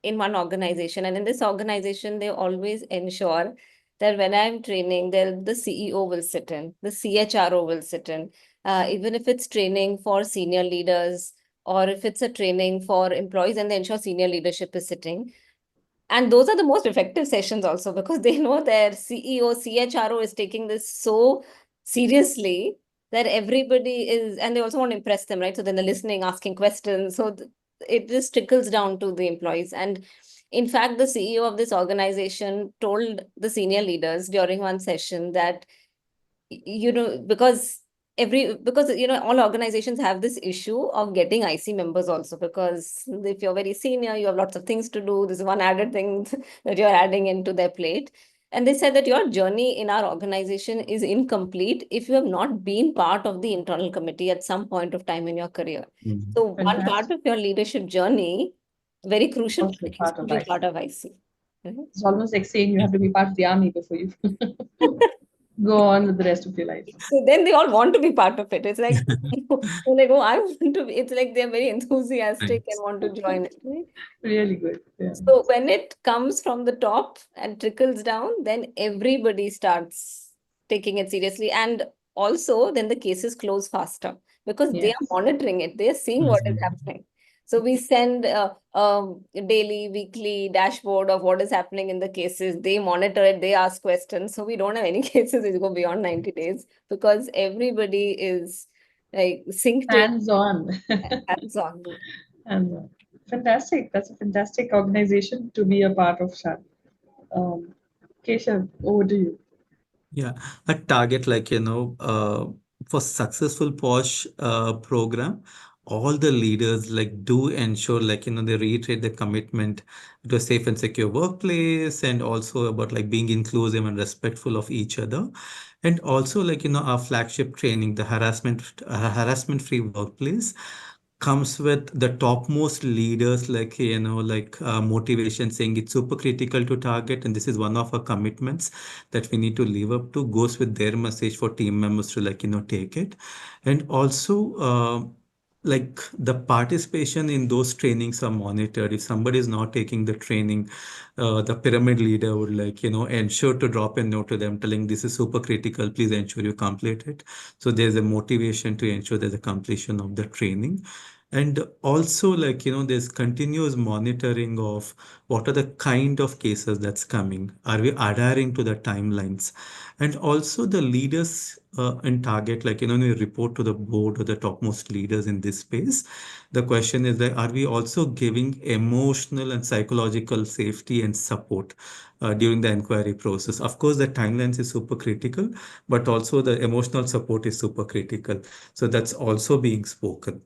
in one organization, and in this organization, they always ensure that when I'm training, the CEO will sit in, the CHRO will sit in, even if it's training for senior leaders or if it's a training for employees, and they ensure senior leadership is sitting. And those are the most effective sessions also because they know their CEO, CHRO is taking this so seriously that everybody is, and they also want to impress them, right? So then they're listening, asking questions. So it just trickles down to the employees. And in fact, the CEO of this organization told the senior leaders during one session that, because all organizations have this issue of getting IC members also, because if you're very senior, you have lots of things to do. This is one added thing that you're adding into their plate. And they said that your journey in our organization is incomplete if you have not been part of the internal committee at some point of time in your career. Mm. So one part Fantastic. of your leadership journey, very crucial, Also is part to of be IC. part of IC. It's almost like saying you have to be part of the army before you go on with the rest of your life. So then they all want to be part of it. It's like, they're like, oh, I want to be. It's like they're very enthusiastic and Thanks. want to join it. Right? Really good. Yeah. So when it comes from the top and trickles down, then everybody starts taking it seriously. And also, then the cases close faster because they are Yes. monitoring it. They are seeing what is Mhm. happening. So we send a daily, weekly dashboard of what is happening in the cases. They monitor it. They ask questions. So we don't have any cases that go beyond 90 days because everybody is like synced in Hands on. hands on. Hands on. Fantastic. That's a fantastic organization to be a part of, Shan. Um, Keshav, over to you. Yeah, a target like, for successful POSH program, all the leaders like do ensure like, they reiterate the commitment to a safe and secure workplace, and also about like being inclusive and respectful of each other. And also like, our flagship training, the harassment-free workplace, comes with the topmost leaders like motivation, saying it's super critical to target, and this is one of our commitments that we need to live up to, goes with their message for team members to take it. And also like the participation in those trainings are monitored. If somebody is not taking the training, the pyramid leader would ensure to drop a note to them telling this is super critical, please ensure you complete it. So there's a motivation to ensure there's a completion of the training. And also, like, there's continuous monitoring of what are the kind of cases that's coming. Are we adhering to the timelines? And also the leaders in target, like, when we report to the board or the topmost leaders in this space, the question is that are we also giving emotional and psychological safety and support during the inquiry process? Of course, the timelines is super critical, but also the emotional support is super critical. So that's also being spoken.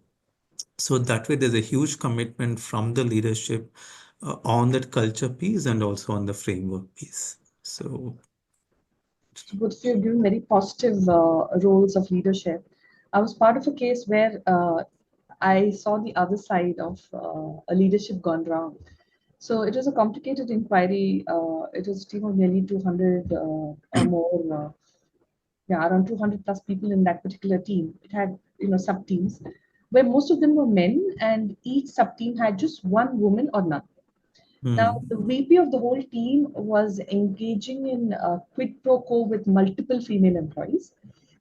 So that way, there's a huge commitment from the leadership on that culture piece and also on the framework piece. So, So both of you are giving very positive roles of leadership. I was part of a case where I saw the other side of a leadership gone wrong. So it was a complicated inquiry. It was a team of nearly 200 or more, yeah, around 200 plus people in that particular team. It had, sub teams where most of them were men, and each sub team had just one woman or none. Now, hmm, the VP of the whole team was engaging in a quid pro quo with multiple female employees,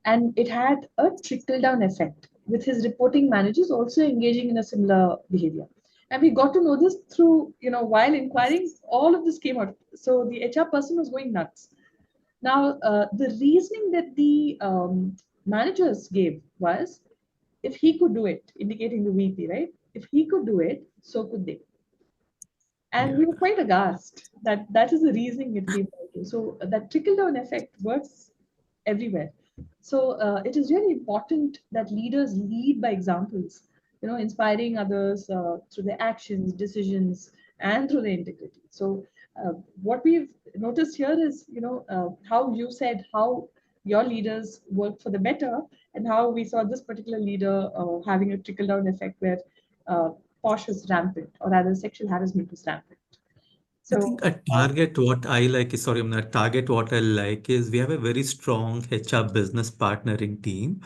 and it had a trickle down effect with his reporting managers also engaging in a similar behavior. And we got to know this through, while inquiring, all of this came out. So the HR person was going nuts. Now, the reasoning that the managers gave was if he could do it, indicating the VP, right? If he could do it, so could they. And yeah. we were quite aghast that that is the reasoning it came down to. So that trickle down effect works everywhere. So it is really important that leaders lead by examples, inspiring others through their actions, decisions, and through their integrity. So what we've noticed here is, how you said how your leaders work for the better, and how we saw this particular leader having a trickle down effect where uh, POSH was rampant, or rather sexual harassment was rampant. I So think a target what I like is, sorry, I'm not target what I like is we have a very strong HR business partnering team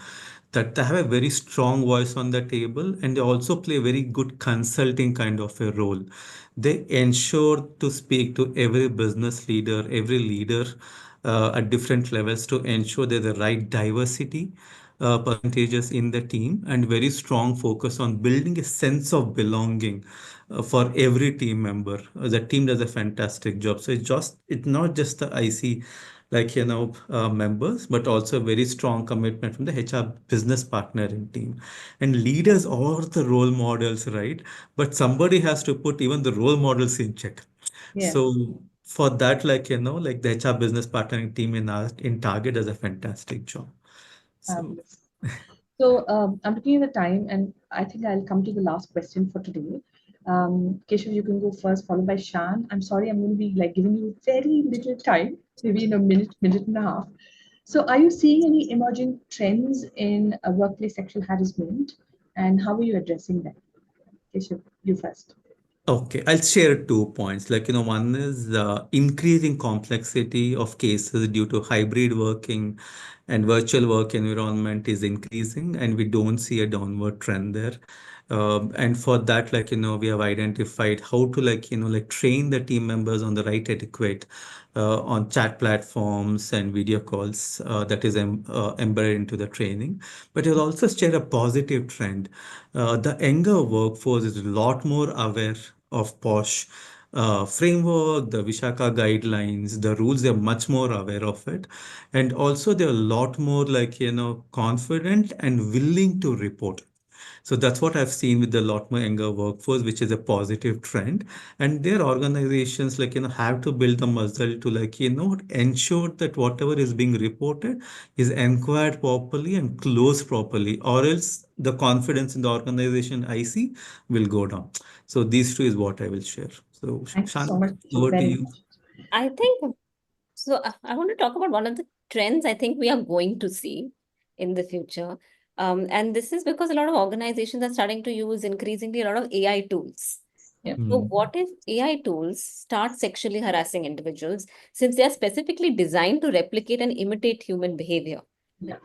that they have a very strong voice on the table, and they also play a very good consulting kind of a role. They ensure to speak to every business leader, every leader at different levels to ensure there's the right diversity percentages in the team and very strong focus on building a sense of belonging for every team member. The team does a fantastic job. So it's not just the IC like members, but also a very strong commitment from the HR business partnering team. And leaders are the role models, right? But somebody has to put even the role models in check. yes, So for that, like the HR business partnering team in Target does a fantastic job. So fabulous. So I'm looking at the time, and I think I'll come to the last question for today. Keshav, you can go first, followed by Shan. I'm sorry, I'm going to be like giving you very little time, maybe in a minute, minute and a half. So, are you seeing any emerging trends in workplace sexual harassment, and how are you addressing them? Keshav, you first. okay, I'll share 2 points. One is the increasing complexity of cases due to hybrid working and virtual work environment is increasing, and we don't see a downward trend there. And for that, we have identified how to, train the team members on the right etiquette on chat platforms and video calls that is embedded into the training. But you'll also share a positive trend. The younger workforce is a lot more aware of POSH framework, the Vishaka guidelines, the rules, they're much more aware of it. And also they're a lot more confident and willing to report. So that's what I've seen with the lot more younger workforce, which is a positive trend. And their organizations, have to build the muscle to, ensure that whatever is being reported is inquired properly and closed properly, or else the confidence in the organization I see will go down. So these two is what I will share. So Thank you so Shan, much, Keshav, over to very you. much. I think so. I want to talk about one of the trends I think we are going to see in the future. And this is because a lot of organizations are starting to use increasingly a lot of AI tools. Yeah. So, Hmm. what if AI tools start sexually harassing individuals since they are specifically designed to replicate and imitate human behavior? Yeah.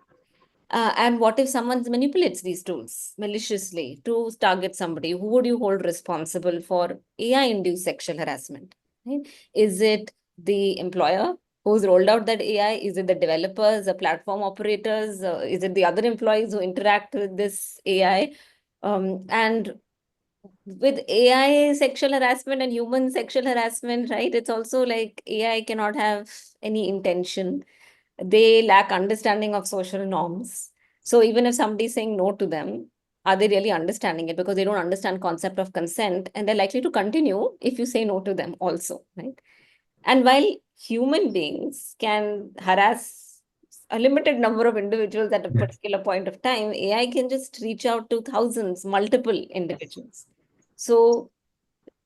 And what if someone manipulates these tools maliciously to target somebody? Who would you hold responsible for AI-induced sexual harassment? Right? Is it the employer who's rolled out that AI? Is it the developers, the platform operators? Is it the other employees who interact with this AI? And with AI sexual harassment and human sexual harassment, right? It's also like AI cannot have any intention. They lack understanding of social norms. So even if somebody is saying no to them, are they really understanding it? Because they don't understand concept of consent, and they're likely to continue if you say no to them also, right? And while human beings can harass a limited number of individuals at a Yes. particular point of time, AI can just reach out to thousands, multiple individuals. So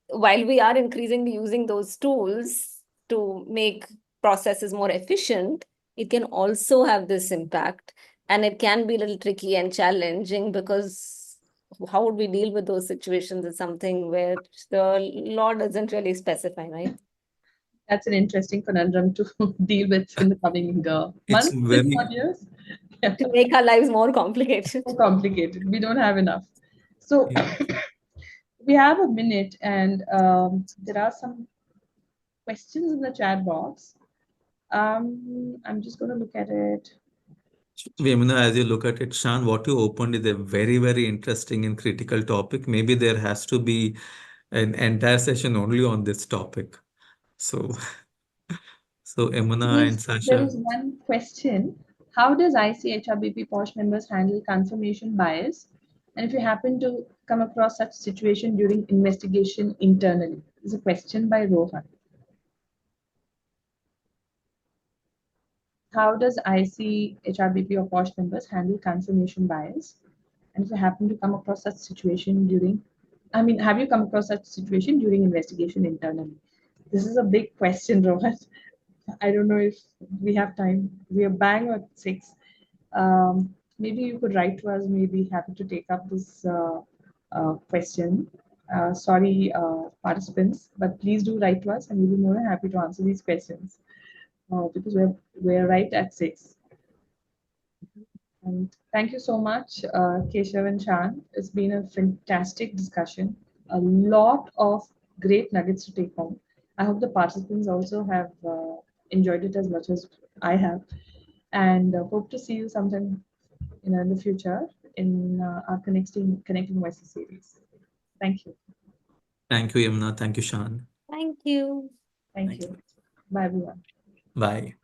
while we are increasingly using those tools to make processes more efficient, it can also have this impact. And it can be a little tricky and challenging, because how would we deal with those situations is something where the law doesn't really specify, right? That's an interesting conundrum to deal with in the coming It's months, if very, not years. Yeah, To make our lives more complicated. so complicated. We don't have enough. So yeah. we have a minute, and there are some questions in the chat box. I'm just going to look at it. Yamuna, as you look at it, Shan, what you opened is a very, very interesting and critical topic. Maybe there has to be an entire session only on this topic. So, so Yamuna and There Sasha. is one question. How does ICHRBP POSH members handle confirmation bias? And if you happen to come across such situation during investigation internally? This is a question by Rohan. How does ICHRBP or POSH members handle confirmation bias? And if you happen to come across such situation during, have you come across such situation during investigation internally? This is a big question, Rohan. I don't know if we have time. We are bang at 6. Maybe you could write to us. Maybe happy to take up this question. Sorry, participants, but please do write to us, and we'll be more than happy to answer these questions because we're right at 6. And thank you so much, Keshav and Shan. It's been a fantastic discussion. A lot of great nuggets to take home. I hope the participants also have enjoyed it as much as I have, and hope to see you sometime in the future in our Connecting Voices series. Thank you. Thank you, Yamuna. Thank you, Shan. Thank you. Thank you. Bye, everyone. Bye.